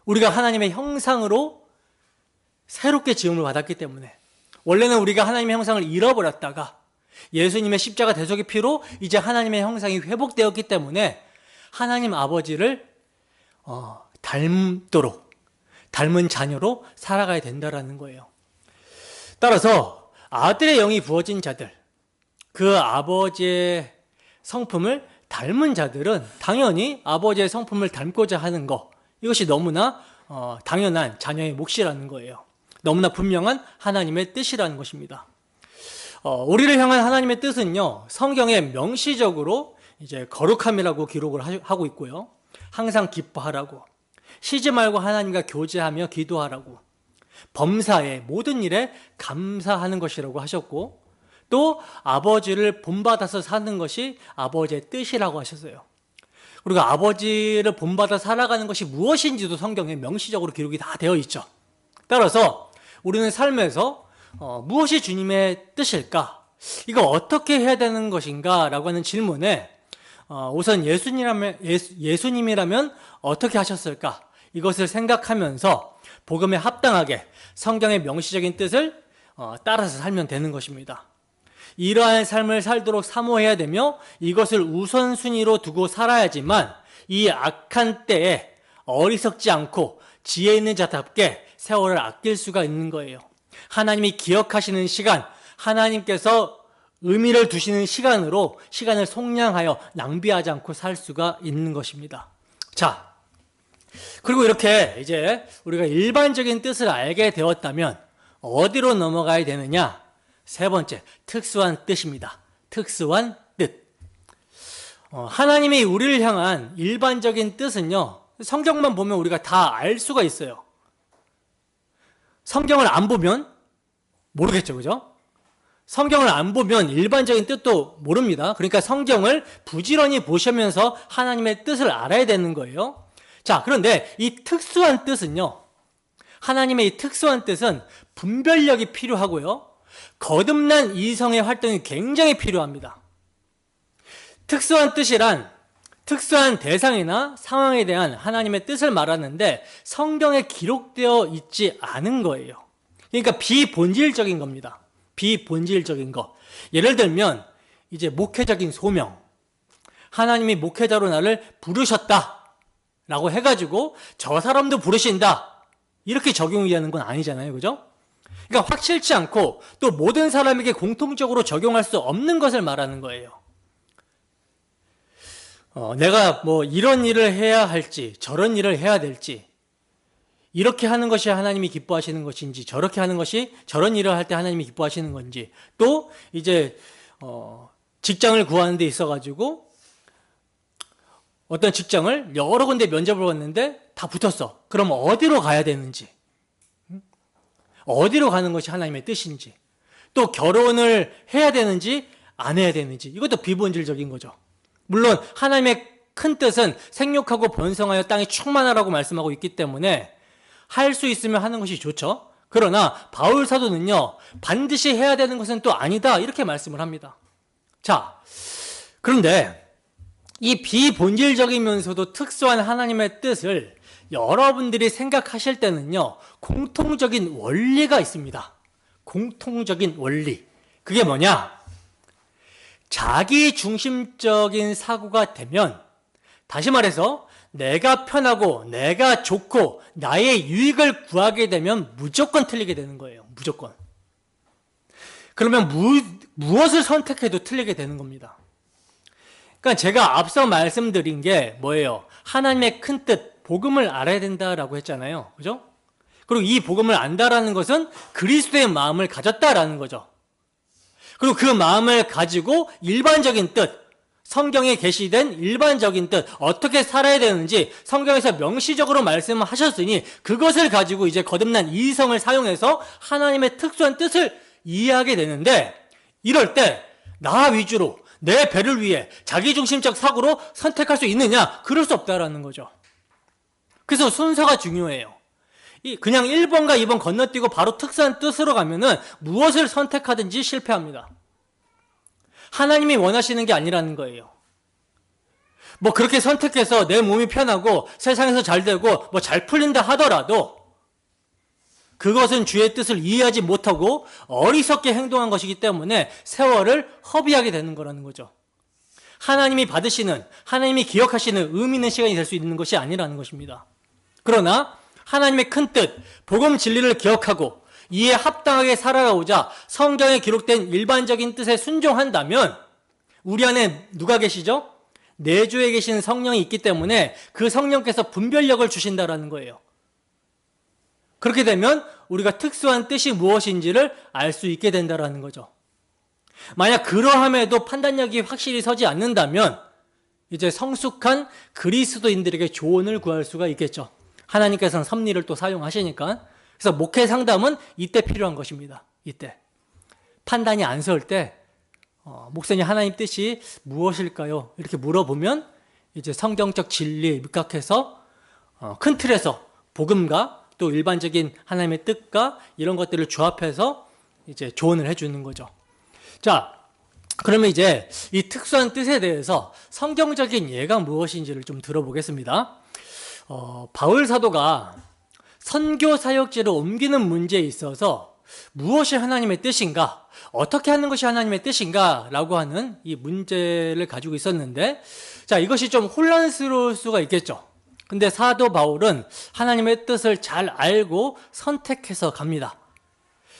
우리가 하나님의 형상으로 새롭게 지음을 받았기 때문에, 원래는 우리가 하나님의 형상을 잃어버렸다가 예수님의 십자가 대속의 피로 이제 하나님의 형상이 회복되었기 때문에 하나님 아버지를 닮도록, 닮은 자녀로 살아가야 된다라는 거예요. 따라서 아들의 영이 부어진 자들, 그 아버지의 성품을 닮은 자들은 당연히 아버지의 성품을 닮고자 하는 것, 이것이 너무나 당연한 자녀의 몫이라는 거예요. 너무나 분명한 하나님의 뜻이라는 것입니다. 우리를 향한 하나님의 뜻은요, 성경에 명시적으로 이제 거룩함이라고 기록을 하고 있고요. 항상 기뻐하라고, 쉬지 말고 하나님과 교제하며 기도하라고, 범사에 모든 일에 감사하는 것이라고 하셨고, 또 아버지를 본받아서 사는 것이 아버지의 뜻이라고 하셨어요. 그리고 아버지를 본받아 살아가는 것이 무엇인지도 성경에 명시적으로 기록이 다 되어 있죠. 따라서 우리는 삶에서 무엇이 주님의 뜻일까? 이거 어떻게 해야 되는 것인가? 라고 하는 질문에 우선 예수님이라면 어떻게 하셨을까? 이것을 생각하면서 복음에 합당하게 성경의 명시적인 뜻을 따라서 살면 되는 것입니다. 이러한 삶을 살도록 사모해야 되며 이것을 우선순위로 두고 살아야지만 이 악한 때에 어리석지 않고 지혜 있는 자답게 세월을 아낄 수가 있는 거예요. 하나님이 기억하시는 시간, 하나님께서 의미를 두시는 시간으로 시간을 속량하여 낭비하지 않고 살 수가 있는 것입니다. 자, 그리고 이렇게 이제 우리가 일반적인 뜻을 알게 되었다면 어디로 넘어가야 되느냐? 세 번째, 특수한 뜻입니다. 특수한 뜻. 하나님이 우리를 향한 일반적인 뜻은요, 성경만 보면 우리가 다 알 수가 있어요. 성경을 안 보면 모르겠죠, 그죠? 성경을 안 보면 일반적인 뜻도 모릅니다. 그러니까 성경을 부지런히 보시면서 하나님의 뜻을 알아야 되는 거예요. 자, 그런데 이 특수한 뜻은요, 하나님의 이 특수한 뜻은 분별력이 필요하고요, 거듭난 이성의 활동이 굉장히 필요합니다. 특수한 뜻이란 특수한 대상이나 상황에 대한 하나님의 뜻을 말하는데 성경에 기록되어 있지 않은 거예요. 그러니까 비본질적인 겁니다. 비본질적인 것. 예를 들면 이제 목회적인 소명, 하나님이 목회자로 나를 부르셨다 라고 해가지고 저 사람도 부르신다 이렇게 적용이 되는 건 아니잖아요, 그죠? 그러니까 확실치 않고 또 모든 사람에게 공통적으로 적용할 수 없는 것을 말하는 거예요. 내가 뭐 이런 일을 해야 할지 저런 일을 해야 될지, 이렇게 하는 것이 하나님이 기뻐하시는 것인지, 저렇게 하는 것이 저런 일을 할 때 하나님이 기뻐하시는 건지, 또 이제 직장을 구하는 데 있어가지고 어떤 직장을 여러 군데 면접을 봤는데 다 붙었어. 그럼 어디로 가야 되는지, 어디로 가는 것이 하나님의 뜻인지, 또 결혼을 해야 되는지 안 해야 되는지, 이것도 비본질적인 거죠. 물론 하나님의 큰 뜻은 생육하고 번성하여 땅에 충만하라고 말씀하고 있기 때문에 할 수 있으면 하는 것이 좋죠. 그러나 바울 사도는요, 반드시 해야 되는 것은 또 아니다 이렇게 말씀을 합니다. 자, 그런데 이 비본질적이면서도 특수한 하나님의 뜻을 여러분들이 생각하실 때는요, 공통적인 원리가 있습니다. 공통적인 원리. 그게 뭐냐? 자기 중심적인 사고가 되면, 다시 말해서 내가 편하고 내가 좋고 나의 유익을 구하게 되면 무조건 틀리게 되는 거예요. 무조건. 그러면 무엇을 선택해도 틀리게 되는 겁니다. 그러니까 제가 앞서 말씀드린 게 뭐예요? 하나님의 큰 뜻, 복음을 알아야 된다라고 했잖아요. 그죠? 그리고 이 복음을 안다라는 것은 그리스도의 마음을 가졌다라는 거죠. 그리고 그 마음을 가지고 일반적인 뜻, 성경에 게시된 일반적인 뜻, 어떻게 살아야 되는지 성경에서 명시적으로 말씀하셨으니 그것을 가지고 이제 거듭난 이성을 사용해서 하나님의 특수한 뜻을 이해하게 되는데, 이럴 때 나 위주로 내 배를 위해 자기중심적 사고로 선택할 수 있느냐? 그럴 수 없다라는 거죠. 그래서 순서가 중요해요. 그냥 1번과 2번 건너뛰고 바로 특수한 뜻으로 가면은 무엇을 선택하든지 실패합니다. 하나님이 원하시는 게 아니라는 거예요. 뭐 그렇게 선택해서 내 몸이 편하고 세상에서 잘 되고 뭐 잘 풀린다 하더라도 그것은 주의 뜻을 이해하지 못하고 어리석게 행동한 것이기 때문에 세월을 허비하게 되는 거라는 거죠. 하나님이 받으시는, 하나님이 기억하시는 의미 있는 시간이 될 수 있는 것이 아니라는 것입니다. 그러나 하나님의 큰 뜻, 복음 진리를 기억하고 이에 합당하게 살아가고자 성경에 기록된 일반적인 뜻에 순종한다면 우리 안에 누가 계시죠? 내주에 계신 성령이 있기 때문에 그 성령께서 분별력을 주신다라는 거예요. 그렇게 되면 우리가 특수한 뜻이 무엇인지를 알 수 있게 된다라는 거죠. 만약 그러함에도 판단력이 확실히 서지 않는다면 이제 성숙한 그리스도인들에게 조언을 구할 수가 있겠죠. 하나님께서는 섭리를 또 사용하시니까. 그래서 목회 상담은 이때 필요한 것입니다. 이때 판단이 안 설 때 목사님 하나님 뜻이 무엇일까요? 이렇게 물어보면 이제 성경적 진리에 입각해서 큰 틀에서 복음과 또 일반적인 하나님의 뜻과 이런 것들을 조합해서 이제 조언을 해주는 거죠. 자, 그러면 이제 이 특수한 뜻에 대해서 성경적인 예가 무엇인지를 좀 들어보겠습니다. 바울 사도가 선교 사역지를 옮기는 문제에 있어서 무엇이 하나님의 뜻인가, 어떻게 하는 것이 하나님의 뜻인가 라고 하는 이 문제를 가지고 있었는데, 자, 이것이 좀 혼란스러울 수가 있겠죠. 근데 사도 바울은 하나님의 뜻을 잘 알고 선택해서 갑니다.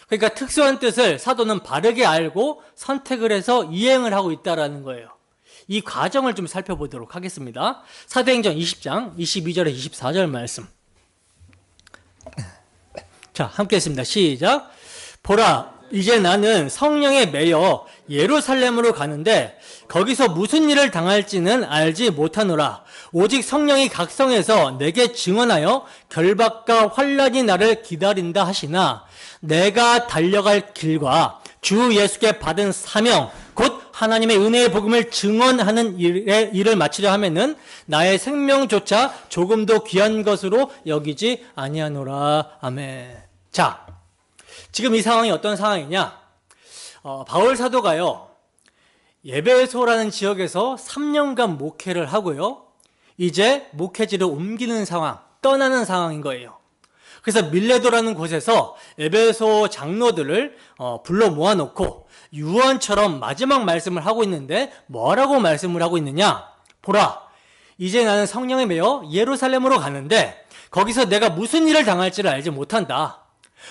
그러니까 특수한 뜻을 사도는 바르게 알고 선택을 해서 이행을 하고 있다는 거예요. 이 과정을 좀 살펴보도록 하겠습니다. 사도행전 20장 22절에 24절 말씀. 자, 함께 했습니다. 시작. 보라, 이제 나는 성령에 매여 예루살렘으로 가는데 거기서 무슨 일을 당할지는 알지 못하노라. 오직 성령이 각성해서 내게 증언하여 결박과 환난이 나를 기다린다 하시나 내가 달려갈 길과 주 예수께 받은 사명 곧 하나님의 은혜의 복음을 증언하는 일을 마치려 하면은 나의 생명조차 조금도 귀한 것으로 여기지 아니하노라. 아멘. 자, 지금 이 상황이 어떤 상황이냐? 바울 사도가요, 에베소라는 지역에서 3년간 목회를 하고요, 이제 목회지를 옮기는 상황, 떠나는 상황인 거예요. 그래서 밀레도라는 곳에서 에베소 장로들을 불러 모아놓고 유언처럼 마지막 말씀을 하고 있는데 뭐라고 말씀을 하고 있느냐? 보라, 이제 나는 성령에 매여 예루살렘으로 가는데 거기서 내가 무슨 일을 당할지를 알지 못한다.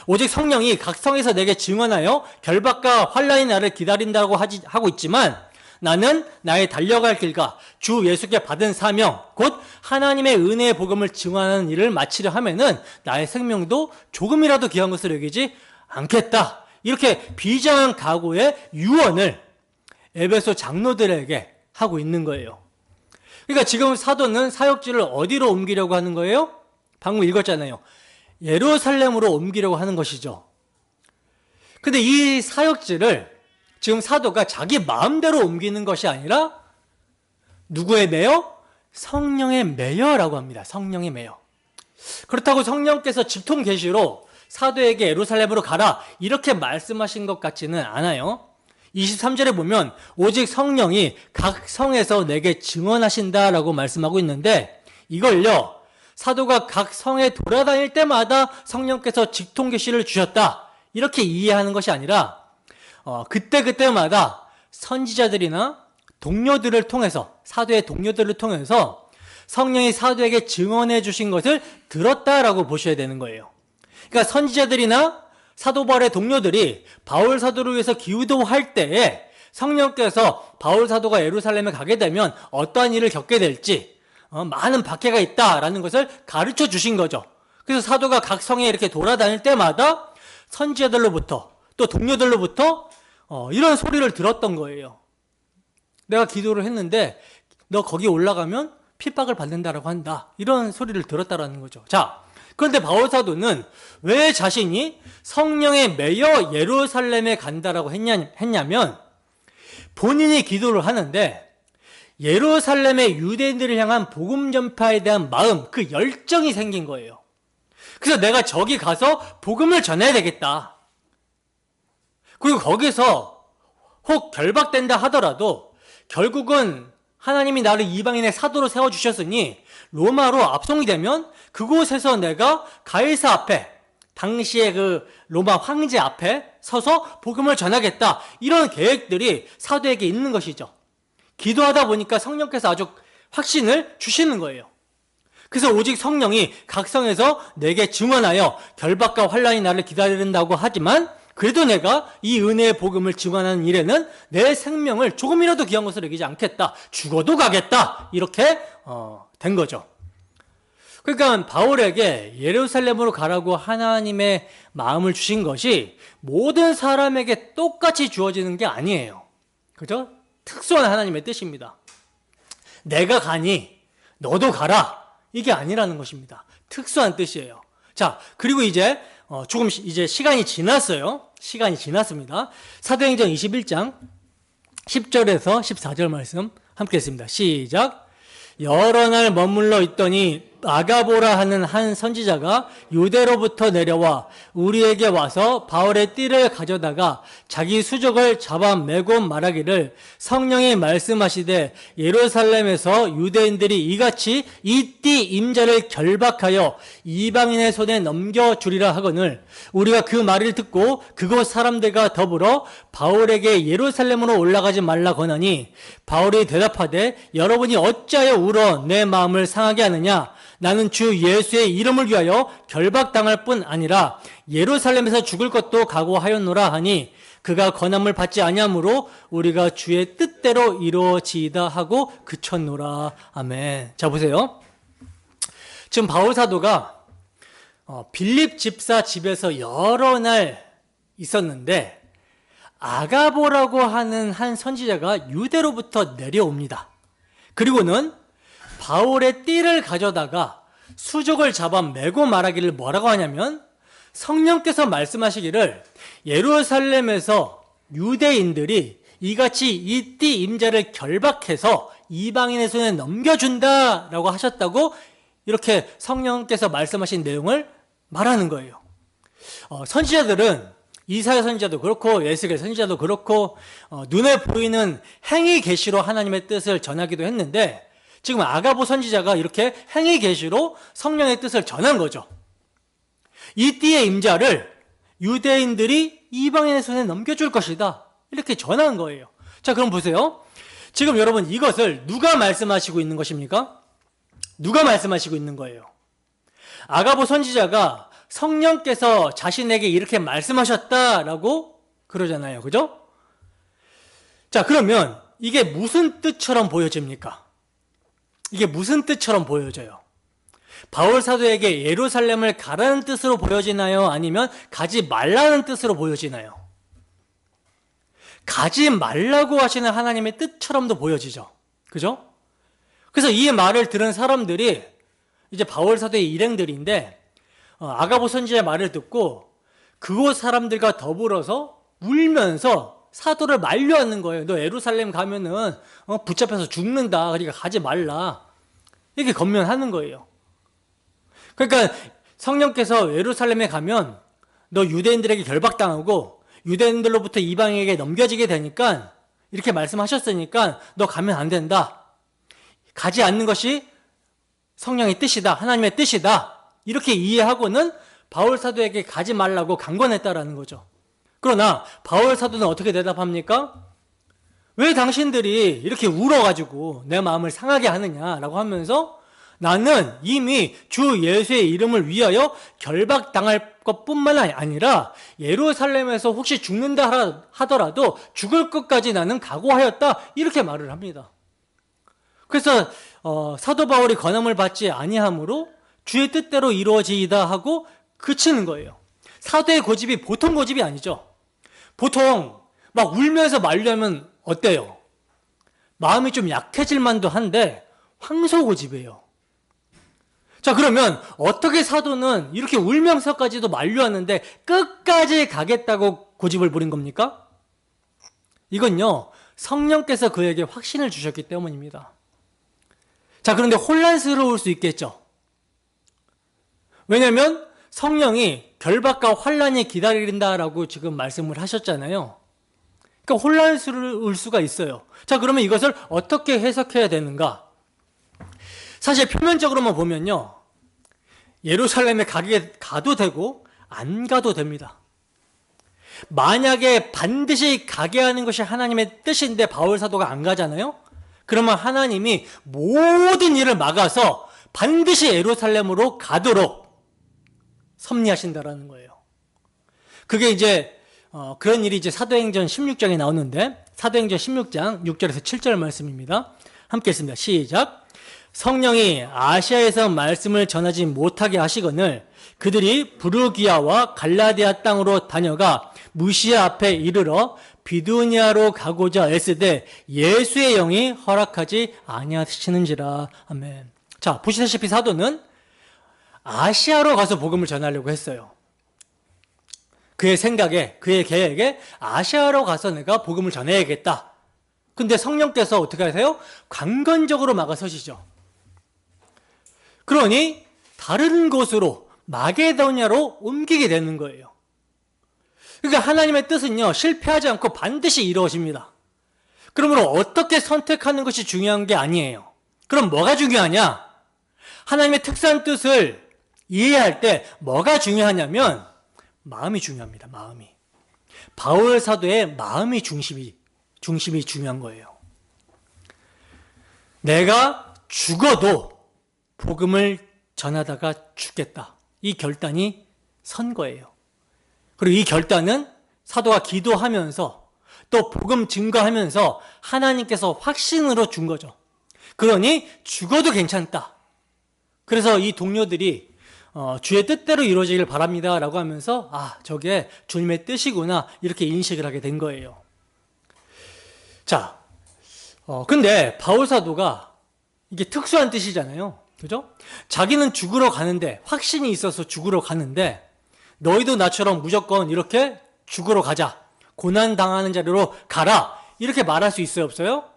오직 성령이 각성해서 내게 증언하여 결박과 환난이 나를 기다린다고 하고 있지만 나는 나의 달려갈 길과 주 예수께 받은 사명 곧 하나님의 은혜의 복음을 증언하는 일을 마치려 하면은 나의 생명도 조금이라도 귀한 것을 여기지 않겠다. 이렇게 비장한 각오의 유언을 에베소 장로들에게 하고 있는 거예요. 그러니까 지금 사도는 사역지를 어디로 옮기려고 하는 거예요? 방금 읽었잖아요. 예루살렘으로 옮기려고 하는 것이죠. 근데 이 사역지를 지금 사도가 자기 마음대로 옮기는 것이 아니라 누구에 매여? 성령에 매여라고 합니다. 성령에 매여. 그렇다고 성령께서 직통 계시로 사도에게 예루살렘으로 가라 이렇게 말씀하신 것 같지는 않아요. 23절에 보면 오직 성령이 각 성에서 내게 증언하신다라고 말씀하고 있는데 이걸요, 사도가 각 성에 돌아다닐 때마다 성령께서 직통 계시를 주셨다 이렇게 이해하는 것이 아니라 그때마다 선지자들이나 동료들을 통해서, 사도의 동료들을 통해서 성령이 사도에게 증언해 주신 것을 들었다라고 보셔야 되는 거예요. 그러니까 선지자들이나 사도 바울의 동료들이 바울 사도를 위해서 기도할 때에 성령께서 바울 사도가 예루살렘에 가게 되면 어떠한 일을 겪게 될지 많은 박해가 있다라는 것을 가르쳐 주신 거죠. 그래서 사도가 각 성에 이렇게 돌아다닐 때마다 선지자들로부터 또 동료들로부터 이런 소리를 들었던 거예요. 내가 기도를 했는데 너 거기 올라가면 핍박을 받는다라고 한다. 이런 소리를 들었다라는 거죠. 자, 그런데 바울 사도는 왜 자신이 성령에 매여 예루살렘에 간다라고 했냐면 본인이 기도를 하는데 예루살렘의 유대인들을 향한 복음 전파에 대한 마음, 그 열정이 생긴 거예요. 그래서 내가 저기 가서 복음을 전해야 되겠다. 그리고 거기서 혹 결박된다 하더라도 결국은 하나님이 나를 이방인의 사도로 세워주셨으니 로마로 압송이 되면 그곳에서 내가 가이사 앞에, 당시의 그 로마 황제 앞에 서서 복음을 전하겠다. 이런 계획들이 사도에게 있는 것이죠. 기도하다 보니까 성령께서 아주 확신을 주시는 거예요. 그래서 오직 성령이 각성해서 내게 증언하여 결박과 환란이 나를 기다린다고 하지만 그래도 내가 이 은혜의 복음을 증언하는 일에는 내 생명을 조금이라도 귀한 것으로 여기지 않겠다. 죽어도 가겠다. 이렇게 된 거죠. 그러니까 바울에게 예루살렘으로 가라고 하나님의 마음을 주신 것이 모든 사람에게 똑같이 주어지는 게 아니에요. 그죠? 특수한 하나님의 뜻입니다. 내가 가니 너도 가라. 이게 아니라는 것입니다. 특수한 뜻이에요. 자, 그리고 이제 조금 이제 시간이 지났어요. 시간이 지났습니다. 사도행전 21장 10절에서 14절 말씀 함께 했습니다. 시작. 여러 날 머물러 있더니 아가보라 하는 한 선지자가 유대로부터 내려와 우리에게 와서 바울의 띠를 가져다가 자기 수족을 잡아 메고 말하기를 성령이 말씀하시되 예루살렘에서 유대인들이 이같이 이 띠 임자를 결박하여 이방인의 손에 넘겨주리라 하거늘 우리가 그 말을 듣고 그곳 사람들과 더불어 바울에게 예루살렘으로 올라가지 말라 권하니 바울이 대답하되 여러분이 어찌하여 울어 내 마음을 상하게 하느냐 나는 주 예수의 이름을 위하여 결박당할 뿐 아니라 예루살렘에서 죽을 것도 각오하였노라 하니 그가 권함을 받지 아니하므로 우리가 주의 뜻대로 이루어지이다 하고 그쳤노라. 아멘. 자, 보세요. 지금 바울 사도가 빌립 집사 집에서 여러 날 있었는데 아가보라고 하는 한 선지자가 유대로부터 내려옵니다. 그리고는 바울의 띠를 가져다가 수족을 잡아 메고 말하기를 뭐라고 하냐면 성령께서 말씀하시기를 예루살렘에서 유대인들이 이같이 이 띠 임자를 결박해서 이방인의 손에 넘겨준다라고 하셨다고 이렇게 성령께서 말씀하신 내용을 말하는 거예요. 선지자들은 이사야 선지자도 그렇고 예스겔 선지자도 그렇고 눈에 보이는 행위 계시로 하나님의 뜻을 전하기도 했는데 지금 아가보 선지자가 이렇게 행위 계시로 성령의 뜻을 전한 거죠. 이 띠의 임자를 유대인들이 이방인의 손에 넘겨줄 것이다. 이렇게 전한 거예요. 자, 그럼 보세요. 지금 여러분 이것을 누가 말씀하시고 있는 것입니까? 누가 말씀하시고 있는 거예요? 아가보 선지자가 성령께서 자신에게 이렇게 말씀하셨다라고 그러잖아요. 그죠? 자, 그러면 이게 무슨 뜻처럼 보여집니까? 이게 무슨 뜻처럼 보여져요? 바울 사도에게 예루살렘을 가라는 뜻으로 보여지나요? 아니면 가지 말라는 뜻으로 보여지나요? 가지 말라고 하시는 하나님의 뜻처럼도 보여지죠. 그죠? 그래서 이 말을 들은 사람들이 이제 바울 사도의 일행들인데 아가보 선지자의 말을 듣고 그곳 사람들과 더불어서 울면서 사도를 만류하는 거예요. 너 예루살렘 가면은 붙잡혀서 죽는다. 그러니까 가지 말라. 이렇게 권면하는 거예요. 그러니까 성령께서 예루살렘에 가면 너 유대인들에게 결박당하고 유대인들로부터 이방인에게 넘겨지게 되니까 이렇게 말씀하셨으니까 너 가면 안 된다. 가지 않는 것이 성령의 뜻이다. 하나님의 뜻이다. 이렇게 이해하고는 바울 사도에게 가지 말라고 강권했다라는 거죠. 그러나 바울 사도는 어떻게 대답합니까? 왜 당신들이 이렇게 울어가지고 내 마음을 상하게 하느냐라고 하면서 나는 이미 주 예수의 이름을 위하여 결박당할 것뿐만 아니라 예루살렘에서 혹시 죽는다 하더라도 죽을 것까지 나는 각오하였다. 이렇게 말을 합니다. 그래서 사도 바울이 권함을 받지 아니하므로 주의 뜻대로 이루어지이다 하고 그치는 거예요. 사도의 고집이 보통 고집이 아니죠. 보통 막 울면서 말려면 어때요? 마음이 좀 약해질 만도 한데 황소고집이에요. 자, 그러면 어떻게 사도는 이렇게 울면서까지도 만류하는데 끝까지 가겠다고 고집을 부린 겁니까? 이건요, 성령께서 그에게 확신을 주셨기 때문입니다. 자, 그런데 혼란스러울 수 있겠죠. 왜냐하면 성령이 결박과 환란이 기다린다라고 지금 말씀을 하셨잖아요. 그러니까 혼란스러울 수가 있어요. 자, 그러면 이것을 어떻게 해석해야 되는가? 사실 표면적으로만 보면요, 예루살렘에 가도 되고 안 가도 됩니다. 만약에 반드시 가게 하는 것이 하나님의 뜻인데 바울 사도가 안 가잖아요? 그러면 하나님이 모든 일을 막아서 반드시 예루살렘으로 가도록 섭리하신다라는 거예요. 그게 이제 그런 일이 이제 사도행전 16장에 나오는데, 사도행전 16장 6절에서 7절 말씀입니다. 함께 했습니다. 시작. 성령이 아시아에서 말씀을 전하지 못하게 하시거늘 그들이 부르기아와 갈라디아 땅으로 다녀가 무시아 앞에 이르러 비두니아로 가고자 애쓰되 예수의 영이 허락하지 아니하시는지라. 아멘. 자, 보시다시피 사도는 아시아로 가서 복음을 전하려고 했어요. 그의 생각에, 그의 계획에 아시아로 가서 내가 복음을 전해야겠다. 근데 성령께서 어떻게 하세요? 강건적으로 막아서시죠. 그러니 다른 곳으로, 마게도냐로 옮기게 되는 거예요. 그러니까 하나님의 뜻은요, 실패하지 않고 반드시 이루어집니다. 그러므로 어떻게 선택하는 것이 중요한 게 아니에요. 그럼 뭐가 중요하냐? 하나님의 특수한 뜻을 이해할 때 뭐가 중요하냐면 마음이 중요합니다. 마음이. 바울 사도의 마음이 중심이 중요한 거예요. 내가 죽어도 복음을 전하다가 죽겠다. 이 결단이 선 거예요. 그리고 이 결단은 사도가 기도하면서 또 복음 증거하면서 하나님께서 확신으로 준 거죠. 그러니 죽어도 괜찮다. 그래서 이 동료들이 주의 뜻대로 이루어지길 바랍니다 라고 하면서 저게 주님의 뜻이구나 이렇게 인식을 하게 된 거예요. 자, 근데 바울 사도가 이게 특수한 뜻이잖아요. 그죠? 자기는 죽으러 가는데, 확신이 있어서 죽으러 가는데, 너희도 나처럼 무조건 이렇게 죽으러 가자. 고난당하는 자리로 가라. 이렇게 말할 수 있어요? 없어요?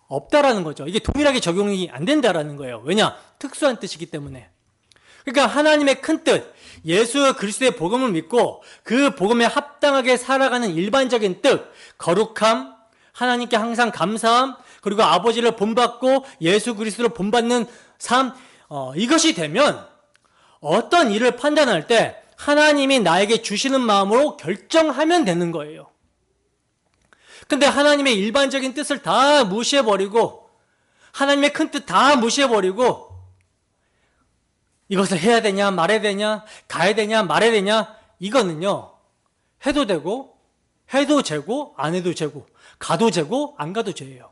없다라는 거죠. 이게 동일하게 적용이 안 된다라는 거예요. 왜냐? 특수한 뜻이기 때문에. 그러니까 하나님의 큰 뜻, 예수 그리스도의 복음을 믿고 그 복음에 합당하게 살아가는 일반적인 뜻, 거룩함, 하나님께 항상 감사함, 그리고 아버지를 본받고 예수 그리스도를 본받는 삶, 이것이 되면 어떤 일을 판단할 때 하나님이 나에게 주시는 마음으로 결정하면 되는 거예요. 근데 하나님의 일반적인 뜻을 다 무시해버리고 하나님의 큰 뜻 다 무시해버리고 이것을 해야 되냐 말해야 되냐 가야 되냐 말해야 되냐 이거는요, 해도 되고 해도 죄고 안 해도 죄고 가도 죄고 안 가도 죄예요.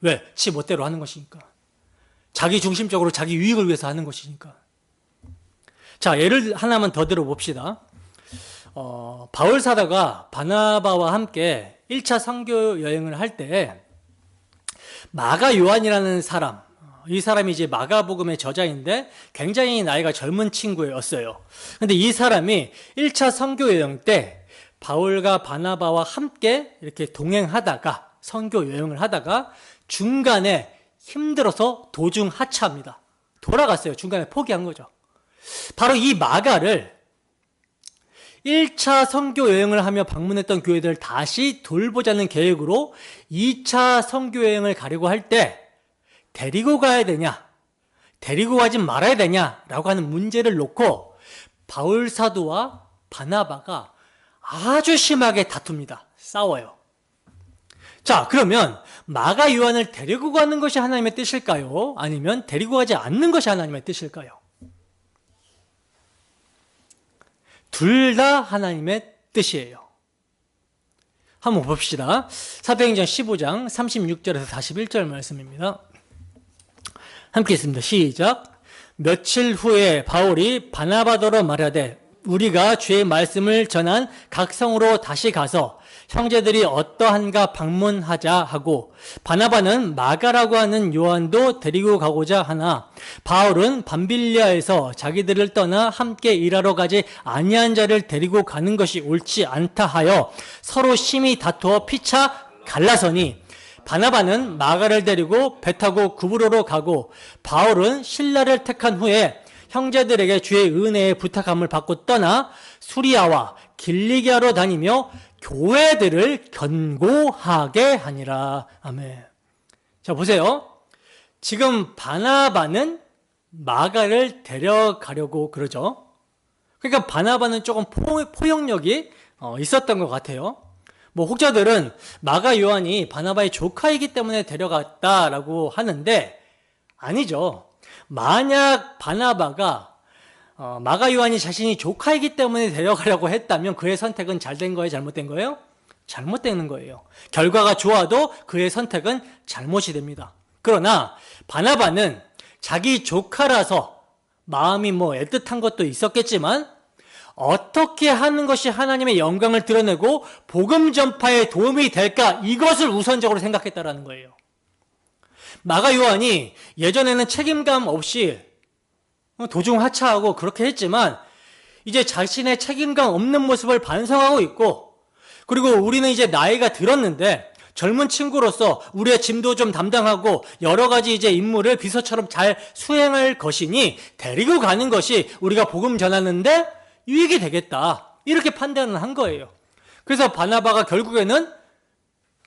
왜? 지 멋대로 하는 것이니까. 자기 중심적으로 자기 유익을 위해서 하는 것이니까. 자, 예를 하나만 더 들어봅시다. 바울 사도가 바나바와 함께 1차 선교 여행을 할 때 마가 요한이라는 사람, 이 사람이 이제 마가복음의 저자인데 굉장히 나이가 젊은 친구였어요. 근데 이 사람이 1차 선교 여행 때 바울과 바나바와 함께 이렇게 동행하다가 선교 여행을 하다가 중간에 힘들어서 도중 하차합니다. 돌아갔어요. 중간에 포기한 거죠. 바로 이 마가를 1차 선교 여행을 하며 방문했던 교회들을 다시 돌보자는 계획으로 2차 선교 여행을 가려고 할 때 데리고 가야 되냐, 데리고 가지 말아야 되냐라고 하는 문제를 놓고 바울 사도와 바나바가 아주 심하게 다툽니다. 싸워요. 자, 그러면 마가 요한을 데리고 가는 것이 하나님의 뜻일까요? 아니면 데리고 가지 않는 것이 하나님의 뜻일까요? 둘 다 하나님의 뜻이에요. 한번 봅시다. 사도행전 15장 36절에서 41절 말씀입니다. 함께 있습니다. 시작. 며칠 후에 바울이 바나바더러 말하되 우리가 주의 말씀을 전한 각 성으로 다시 가서 형제들이 어떠한가 방문하자 하고 바나바는 마가라고 하는 요한도 데리고 가고자 하나 바울은 밤빌리아에서 자기들을 떠나 함께 일하러 가지 아니한 자를 데리고 가는 것이 옳지 않다 하여 서로 심히 다투어 피차 갈라서니 바나바는 마가를 데리고 배 타고 구브로로 가고 바울은 실라를 택한 후에 형제들에게 주의 은혜의 부탁함을 받고 떠나 수리아와 길리기아로 다니며 교회들을 견고하게 하니라. 아멘. 자, 보세요. 지금 바나바는 마가를 데려가려고 그러죠. 그러니까 바나바는 조금 포용력이 있었던 것 같아요. 뭐 혹자들은 마가 요한이 바나바의 조카이기 때문에 데려갔다라고 하는데 아니죠. 만약 바나바가 마가 요한이 자신이 조카이기 때문에 데려가려고 했다면 그의 선택은 잘된 거예요? 잘못된 거예요? 잘못되는 거예요. 결과가 좋아도 그의 선택은 잘못이 됩니다. 그러나 바나바는 자기 조카라서 마음이 뭐 애틋한 것도 있었겠지만 어떻게 하는 것이 하나님의 영광을 드러내고 복음 전파에 도움이 될까, 이것을 우선적으로 생각했다라는 거예요. 마가 요한이 예전에는 책임감 없이 도중 하차하고 그렇게 했지만 이제 자신의 책임감 없는 모습을 반성하고 있고, 그리고 우리는 이제 나이가 들었는데 젊은 친구로서 우리의 짐도 좀 담당하고 여러 가지 이제 임무를 비서처럼 잘 수행할 것이니 데리고 가는 것이 우리가 복음 전하는데 유익이 되겠다, 이렇게 판단을 한 거예요. 그래서 바나바가 결국에는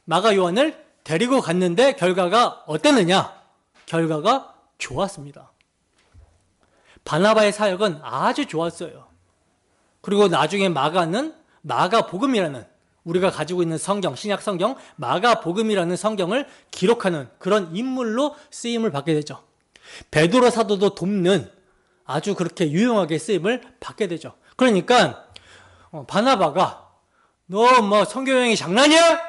마가 요한을 데리고 갔는데 결과가 어땠느냐? 결과가 좋았습니다. 바나바의 사역은 아주 좋았어요. 그리고 나중에 마가는 마가복음이라는, 우리가 가지고 있는 성경, 신약 성경 마가복음이라는 성경을 기록하는 그런 인물로 쓰임을 받게 되죠. 베드로 사도도 돕는 아주 그렇게 유용하게 쓰임을 받게 되죠. 그러니까 바나바가 너 뭐 선교 여행이 장난이야?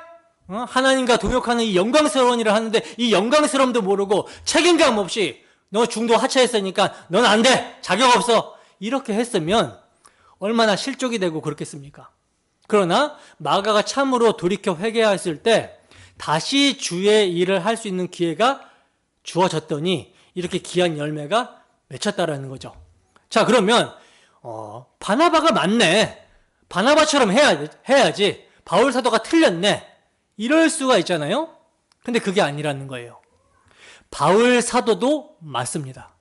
하나님과 동역하는 이 영광스러운 일을 하는데 이 영광스러움도 모르고 책임감 없이 너 중도 하차했으니까 넌 안 돼, 자격 없어, 이렇게 했으면 얼마나 실족이 되고 그렇겠습니까? 그러나 마가가 참으로 돌이켜 회개했을 때 다시 주의 일을 할 수 있는 기회가 주어졌더니 이렇게 귀한 열매가 맺혔다라는 거죠. 자, 그러면 바나바가 맞네, 바나바처럼 해야지, 바울 사도가 틀렸네, 이럴 수가 있잖아요. 근데 그게 아니라는 거예요. 바울 사도도 맞습니다.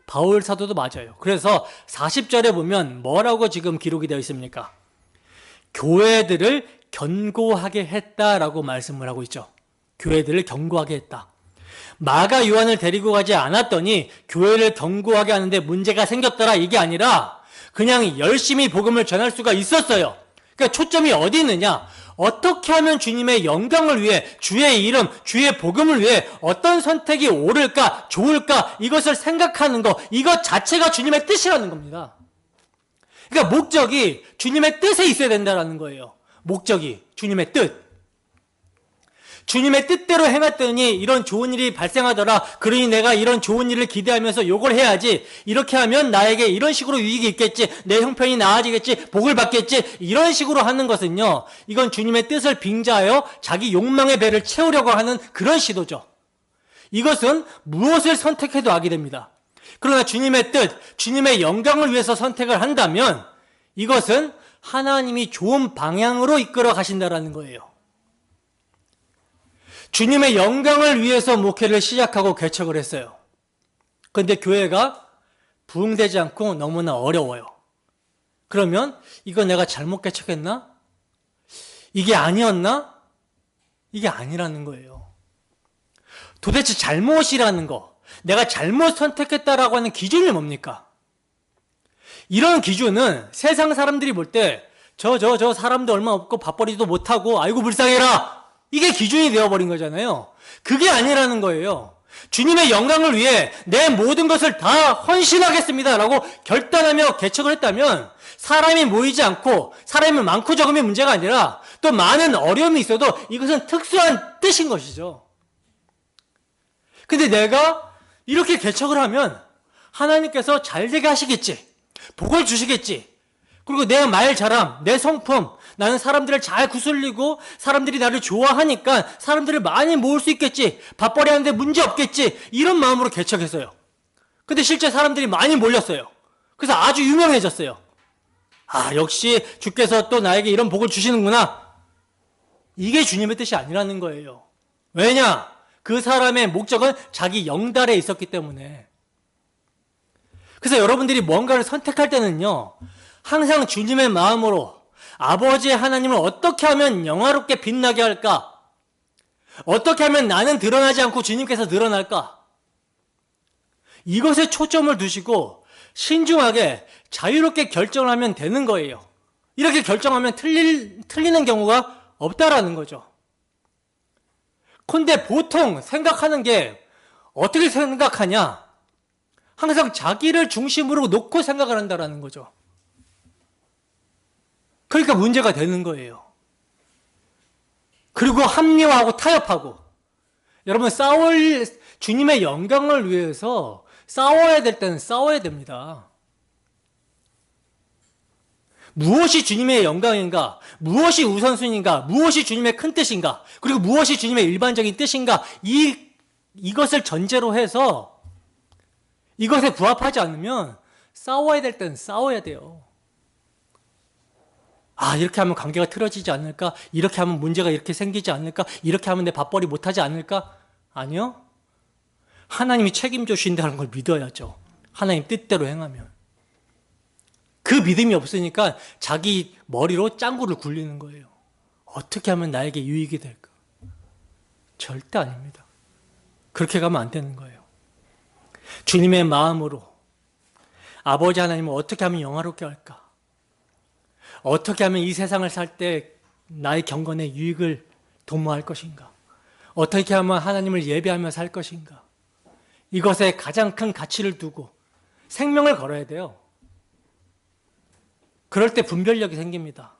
바울 사도도 맞아요. 그래서 40절에 보면 뭐라고 지금 기록이 되어 있습니까? 교회들을 견고하게 했다라고 말씀을 하고 있죠. 교회들을 견고하게 했다. 마가 요한을 데리고 가지 않았더니 교회를 견고하게 하는데 문제가 생겼더라, 이게 아니라 그냥 열심히 복음을 전할 수가 있었어요. 그러니까 초점이 어디 있느냐? 어떻게 하면 주님의 영광을 위해, 주의 이름, 주의 복음을 위해 어떤 선택이 옳을까, 좋을까, 이것을 생각하는 것, 이것 자체가 주님의 뜻이라는 겁니다. 그러니까 목적이 주님의 뜻에 있어야 된다는 거예요. 목적이 주님의 뜻. 주님의 뜻대로 행했더니 이런 좋은 일이 발생하더라, 그러니 내가 이런 좋은 일을 기대하면서 이걸 해야지, 이렇게 하면 나에게 이런 식으로 유익이 있겠지, 내 형편이 나아지겠지, 복을 받겠지, 이런 식으로 하는 것은요, 이건 주님의 뜻을 빙자하여 자기 욕망의 배를 채우려고 하는 그런 시도죠. 이것은 무엇을 선택해도 악이 됩니다. 그러나 주님의 뜻, 주님의 영광을 위해서 선택을 한다면 이것은 하나님이 좋은 방향으로 이끌어 가신다라는 거예요. 주님의 영광을 위해서 목회를 시작하고 개척을 했어요. 그런데 교회가 부흥되지 않고 너무나 어려워요. 그러면 이거 내가 잘못 개척했나? 이게 아니었나? 이게 아니라는 거예요. 도대체 잘못이라는 거, 내가 잘못 선택했다라고 하는 기준이 뭡니까? 이런 기준은 세상 사람들이 볼 때 저 사람도 얼마 없고 밥벌이도 못하고 아이고 불쌍해라, 이게 기준이 되어버린 거잖아요. 그게 아니라는 거예요. 주님의 영광을 위해 내 모든 것을 다 헌신하겠습니다 라고 결단하며 개척을 했다면 사람이 모이지 않고 사람이 많고 적음이 문제가 아니라 또 많은 어려움이 있어도 이것은 특수한 뜻인 것이죠. 근데 내가 이렇게 개척을 하면 하나님께서 잘되게 하시겠지, 복을 주시겠지, 그리고 내 말 잘함, 내 성품, 나는 사람들을 잘 구슬리고 사람들이 나를 좋아하니까 사람들을 많이 모을 수 있겠지, 밥벌이 하는데 문제 없겠지, 이런 마음으로 개척했어요. 근데 실제 사람들이 많이 몰렸어요. 그래서 아주 유명해졌어요. 아, 역시 주께서 또 나에게 이런 복을 주시는구나. 이게 주님의 뜻이 아니라는 거예요. 왜냐? 그 사람의 목적은 자기 영달에 있었기 때문에. 그래서 여러분들이 뭔가를 선택할 때는요, 항상 주님의 마음으로, 아버지 하나님을 어떻게 하면 영화롭게 빛나게 할까? 어떻게 하면 나는 드러나지 않고 주님께서 드러날까? 이것에 초점을 두시고 신중하게 자유롭게 결정을 하면 되는 거예요. 이렇게 결정하면 틀리는 경우가 없다라는 거죠. 근데 보통 생각하는 게 어떻게 생각하냐? 항상 자기를 중심으로 놓고 생각을 한다라는 거죠. 그러니까 문제가 되는 거예요. 그리고 합리화하고 타협하고. 여러분, 주님의 영광을 위해서 싸워야 될 때는 싸워야 됩니다. 무엇이 주님의 영광인가? 무엇이 우선순위인가? 무엇이 주님의 큰 뜻인가? 그리고 무엇이 주님의 일반적인 뜻인가? 이것을 전제로 해서 이것에 부합하지 않으면 싸워야 될 때는 싸워야 돼요. 이렇게 하면 관계가 틀어지지 않을까? 이렇게 하면 문제가 이렇게 생기지 않을까? 이렇게 하면 내 밥벌이 못하지 않을까? 아니요. 하나님이 책임져 주신다는 걸 믿어야죠. 하나님 뜻대로 행하면. 그 믿음이 없으니까 자기 머리로 짱구를 굴리는 거예요. 어떻게 하면 나에게 유익이 될까? 절대 아닙니다. 그렇게 가면 안 되는 거예요. 주님의 마음으로 아버지 하나님을 어떻게 하면 영화롭게 할까? 어떻게 하면 이 세상을 살 때 나의 경건의 유익을 도모할 것인가? 어떻게 하면 하나님을 예배하며 살 것인가? 이것에 가장 큰 가치를 두고 생명을 걸어야 돼요. 그럴 때 분별력이 생깁니다.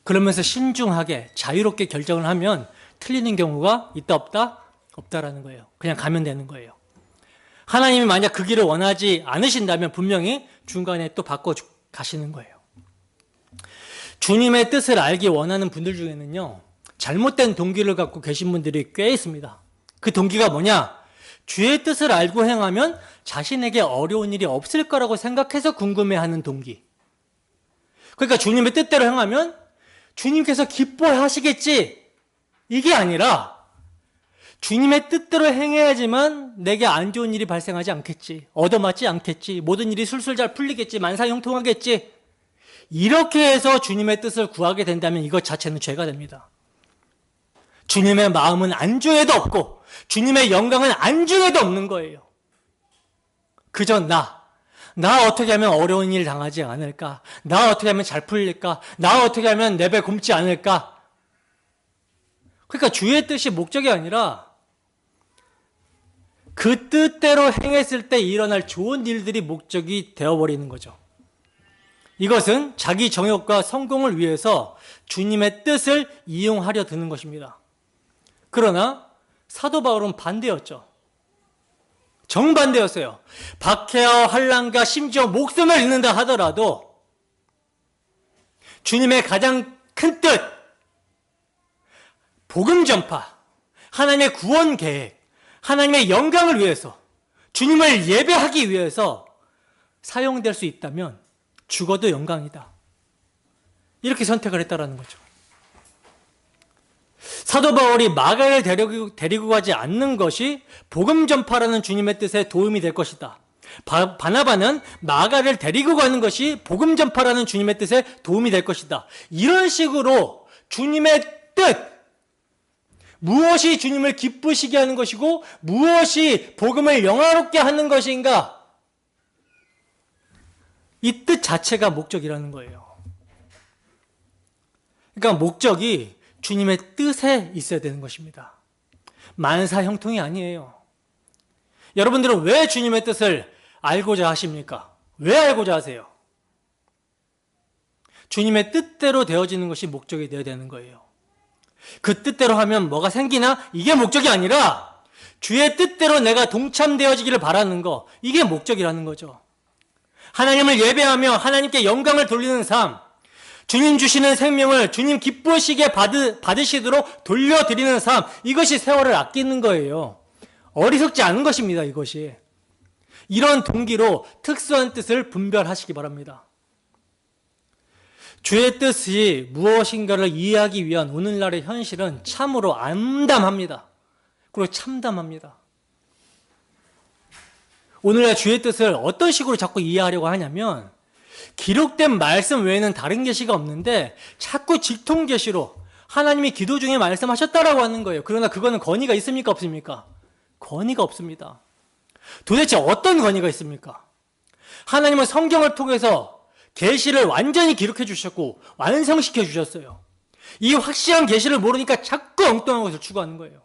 그러면서 신중하게 자유롭게 결정을 하면 틀리는 경우가 있다 없다? 없다라는 거예요. 그냥 가면 되는 거예요. 하나님이 만약 그 길을 원하지 않으신다면 분명히 중간에 또 바꿔 가시는 거예요. 주님의 뜻을 알기 원하는 분들 중에는요, 잘못된 동기를 갖고 계신 분들이 꽤 있습니다. 그 동기가 뭐냐? 주의 뜻을 알고 행하면 자신에게 어려운 일이 없을 거라고 생각해서 궁금해하는 동기. 그러니까 주님의 뜻대로 행하면 주님께서 기뻐하시겠지, 이게 아니라 주님의 뜻대로 행해야지만 내게 안 좋은 일이 발생하지 않겠지, 얻어맞지 않겠지, 모든 일이 술술 잘 풀리겠지, 만사형통하겠지, 이렇게 해서 주님의 뜻을 구하게 된다면 이것 자체는 죄가 됩니다. 주님의 마음은 안중에도 없고 주님의 영광은 안중에도 없는 거예요. 그저 나 어떻게 하면 어려운 일 당하지 않을까? 나 어떻게 하면 잘 풀릴까? 나 어떻게 하면 내 배 굶지 않을까? 그러니까 주의 뜻이 목적이 아니라 그 뜻대로 행했을 때 일어날 좋은 일들이 목적이 되어버리는 거죠. 이것은 자기 정욕과 성공을 위해서 주님의 뜻을 이용하려 드는 것입니다. 그러나 사도 바울은 반대였죠. 정반대였어요. 박해와 환난과 심지어 목숨을 잃는다 하더라도 주님의 가장 큰 뜻, 복음 전파, 하나님의 구원 계획, 하나님의 영광을 위해서, 주님을 예배하기 위해서 사용될 수 있다면 죽어도 영광이다. 이렇게 선택을 했다라는 거죠. 사도 바울이 마가를 데리고 가지 않는 것이 복음 전파라는 주님의 뜻에 도움이 될 것이다. 바나바는 마가를 데리고 가는 것이 복음 전파라는 주님의 뜻에 도움이 될 것이다. 이런 식으로 주님의 뜻, 무엇이 주님을 기쁘시게 하는 것이고 무엇이 복음을 영화롭게 하는 것인가, 이 뜻 자체가 목적이라는 거예요. 그러니까 목적이 주님의 뜻에 있어야 되는 것입니다. 만사 형통이 아니에요. 여러분들은 왜 주님의 뜻을 알고자 하십니까? 왜 알고자 하세요? 주님의 뜻대로 되어지는 것이 목적이 되어야 되는 거예요. 그 뜻대로 하면 뭐가 생기나? 이게 목적이 아니라 주의 뜻대로 내가 동참되어지기를 바라는 거, 이게 목적이라는 거죠. 하나님을 예배하며 하나님께 영광을 돌리는 삶, 주님 주시는 생명을 주님 기쁘시게 받으시도록 돌려드리는 삶, 이것이 세월을 아끼는 거예요. 어리석지 않은 것입니다, 이것이. 이런 동기로 특수한 뜻을 분별하시기 바랍니다. 주의 뜻이 무엇인가를 이해하기 위한 오늘날의 현실은 참으로 암담합니다. 그리고 참담합니다. 오늘날 주의 뜻을 어떤 식으로 자꾸 이해하려고 하냐면 기록된 말씀 외에는 다른 계시가 없는데 자꾸 직통 계시로 하나님이 기도 중에 말씀하셨다라고 하는 거예요. 그러나 그거는 권위가 있습니까? 없습니까? 권위가 없습니다. 도대체 어떤 권위가 있습니까? 하나님은 성경을 통해서 계시를 완전히 기록해 주셨고 완성시켜 주셨어요. 이 확실한 계시를 모르니까 자꾸 엉뚱한 것을 추구하는 거예요.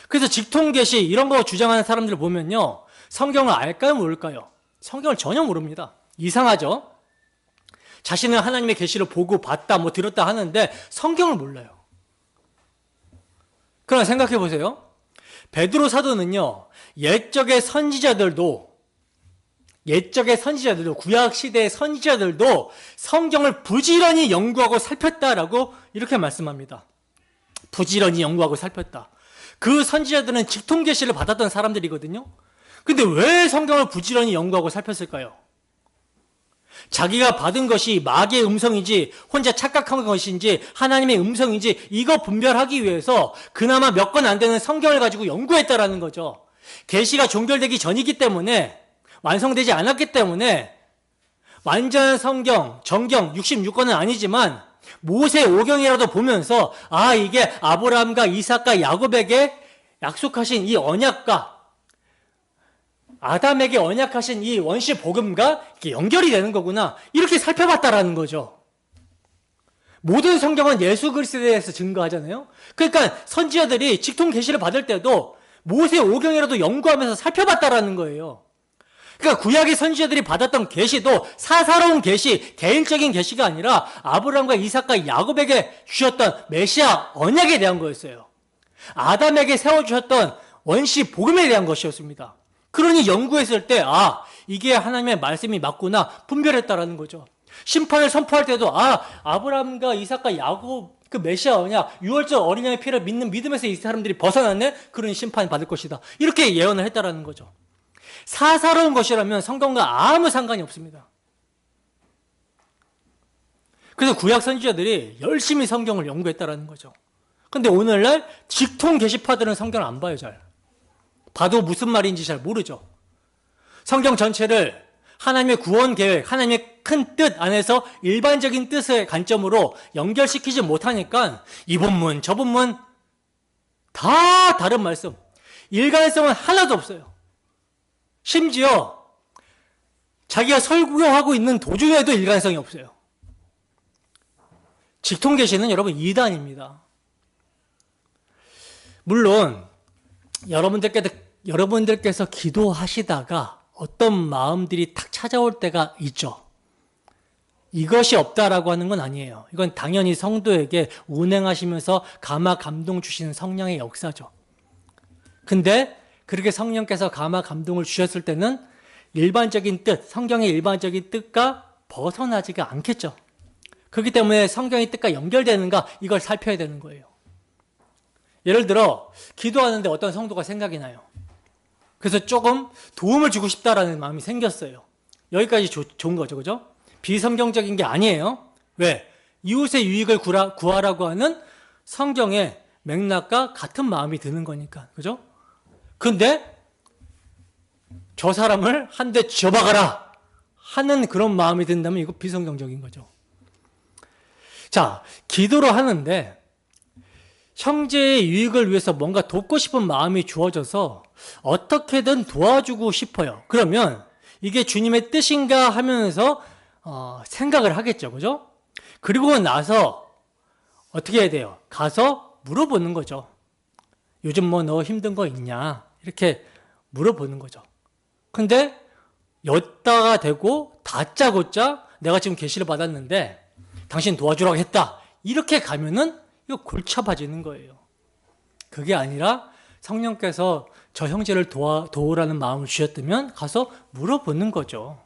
그래서 직통 계시 이런 거 주장하는 사람들을 보면요, 성경을 알까요, 모를까요? 성경을 전혀 모릅니다. 이상하죠? 자신은 하나님의 계시를 보고 봤다, 뭐 들었다 하는데 성경을 몰라요. 그러나 생각해 보세요. 베드로 사도는요, 옛적의 선지자들도 구약 시대의 선지자들도 성경을 부지런히 연구하고 살폈다라고 이렇게 말씀합니다. 부지런히 연구하고 살폈다. 그 선지자들은 직통 계시를 받았던 사람들이거든요. 근데 왜 성경을 부지런히 연구하고 살폈을까요? 자기가 받은 것이 마귀의 음성인지 혼자 착각한 것인지 하나님의 음성인지 이거 분별하기 위해서 그나마 몇 권 안 되는 성경을 가지고 연구했다라는 거죠. 계시가 종결되기 전이기 때문에, 완성되지 않았기 때문에 완전한 성경, 정경 66권은 아니지만 모세 오경이라도 보면서 이게 아브라함과 이삭과 야곱에게 약속하신 이 언약과 아담에게 언약하신 이 원시 복음과 이렇게 연결이 되는 거구나, 이렇게 살펴봤다라는 거죠. 모든 성경은 예수 그리스도에 대해서 증거하잖아요. 그러니까 선지자들이 직통 계시를 받을 때도 모세 오경이라도 연구하면서 살펴봤다라는 거예요. 그러니까 구약의 선지자들이 받았던 계시도 사사로운 계시, 개인적인 계시가 아니라 아브라함과 이삭과 야곱에게 주셨던 메시아 언약에 대한 거였어요. 아담에게 세워주셨던 원시 복음에 대한 것이었습니다. 그러니 연구했을 때 이게 하나님의 말씀이 맞구나 분별했다라는 거죠. 심판을 선포할 때도 아브라함과 이삭과 야곱 그 메시아 언약, 유월절 어린 양의 피를 믿는 믿음에서 이 사람들이 벗어났네, 그런 심판 받을 것이다, 이렇게 예언을 했다라는 거죠. 사사로운 것이라면 성경과 아무 상관이 없습니다. 그래서 구약 선지자들이 열심히 성경을 연구했다라는 거죠. 근데 오늘날 직통 계시파들은 성경을 안 봐요. 잘 봐도 무슨 말인지 잘 모르죠. 성경 전체를 하나님의 구원 계획, 하나님의 큰 뜻 안에서 일반적인 뜻의 관점으로 연결시키지 못하니까 이 본문, 저 본문 다 다른 말씀, 일관성은 하나도 없어요. 심지어 자기가 설교하고 있는 도중에도 일관성이 없어요. 직통 계시는 여러분 이단입니다. 물론 여러분들께서 기도하시다가 어떤 마음들이 탁 찾아올 때가 있죠. 이것이 없다라고 하는 건 아니에요. 이건 당연히 성도에게 운행하시면서 감화 감동 주시는 성령의 역사죠. 근데 그렇게 성령께서 감화 감동을 주셨을 때는 일반적인 뜻, 성경의 일반적인 뜻과 벗어나지가 않겠죠. 그렇기 때문에 성경의 뜻과 연결되는가, 이걸 살펴야 되는 거예요. 예를 들어 기도하는데 어떤 성도가 생각이 나요. 그래서 조금 도움을 주고 싶다라는 마음이 생겼어요. 여기까지 좋은 거죠, 그죠? 비성경적인 게 아니에요. 왜? 이웃의 유익을 구하라고 하는 성경의 맥락과 같은 마음이 드는 거니까, 그죠? 근데 저 사람을 한 대 쥐어박아라 하는 그런 마음이 든다면 이거 비성경적인 거죠. 자, 기도를 하는데 형제의 유익을 위해서 뭔가 돕고 싶은 마음이 주어져서 어떻게든 도와주고 싶어요. 그러면 이게 주님의 뜻인가 하면서 생각을 하겠죠, 그죠? 그리고 나서 어떻게 해야 돼요? 가서 물어보는 거죠. 요즘 뭐 너 힘든 거 있냐? 이렇게 물어보는 거죠. 근데 엿다가 되고 다짜고짜 내가 지금 계시를 받았는데 당신 도와주라고 했다, 이렇게 가면은 이거 골치 아파지는 거예요. 그게 아니라 성령께서 저 형제를 도우라는 마음을 주셨다면 가서 물어보는 거죠.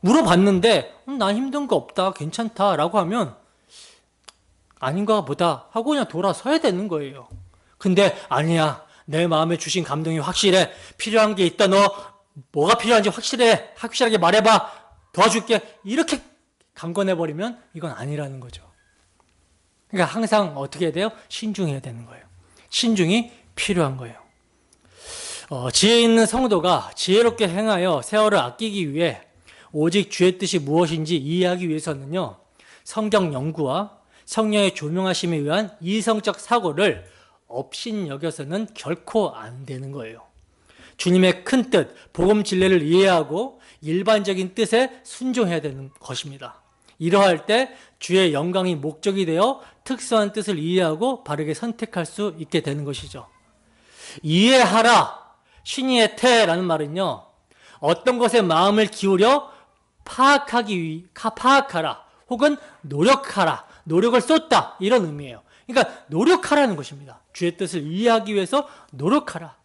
물어봤는데 난 힘든 거 없다, 괜찮다 라고 하면 아닌가 보다 하고 그냥 돌아서야 되는 거예요. 근데 아니야, 내 마음에 주신 감동이 확실해, 필요한 게 있다, 너 뭐가 필요한지 확실하게 말해봐, 도와줄게, 이렇게 강권해버리면 이건 아니라는 거죠. 그러니까 항상 어떻게 해야 돼요? 신중해야 되는 거예요. 신중이 필요한 거예요. 지혜 있는 성도가 지혜롭게 행하여 세월을 아끼기 위해 오직 주의 뜻이 무엇인지 이해하기 위해서는요, 성경 연구와 성령의 조명하심에 의한 이성적 사고를 업신여겨서는 결코 안 되는 거예요. 주님의 큰 뜻, 복음 진리를 이해하고 일반적인 뜻에 순종해야 되는 것입니다. 이러할 때 주의 영광이 목적이 되어 특수한 뜻을 이해하고 바르게 선택할 수 있게 되는 것이죠. 이해하라, 신이의 태라는 말은요, 어떤 것에 마음을 기울여 파악하라, 혹은 노력하라, 노력을 쏟다, 이런 의미예요. 그러니까 노력하라는 것입니다. 주의 뜻을 이해하기 위해서 노력하라.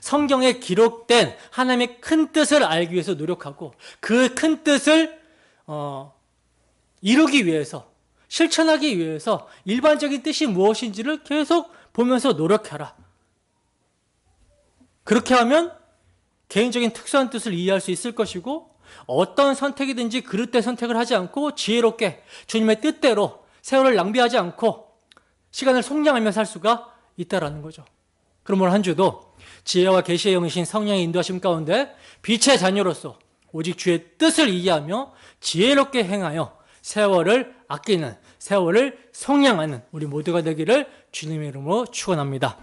성경에 기록된 하나님의 큰 뜻을 알기 위해서 노력하고 그 큰 뜻을 이루기 위해서, 실천하기 위해서 일반적인 뜻이 무엇인지를 계속 보면서 노력하라. 그렇게 하면 개인적인 특수한 뜻을 이해할 수 있을 것이고, 어떤 선택이든지 그릇된 선택을 하지 않고 지혜롭게 주님의 뜻대로 세월을 낭비하지 않고 시간을 속량하며 살 수가 있다라는 거죠. 그러므로 한 주도 지혜와 계시의 영이신 성령의 인도하심 가운데 빛의 자녀로서 오직 주의 뜻을 이해하며 지혜롭게 행하여 세월을 아끼는, 세월을 속량하는 우리 모두가 되기를 주님의 이름으로 축원합니다.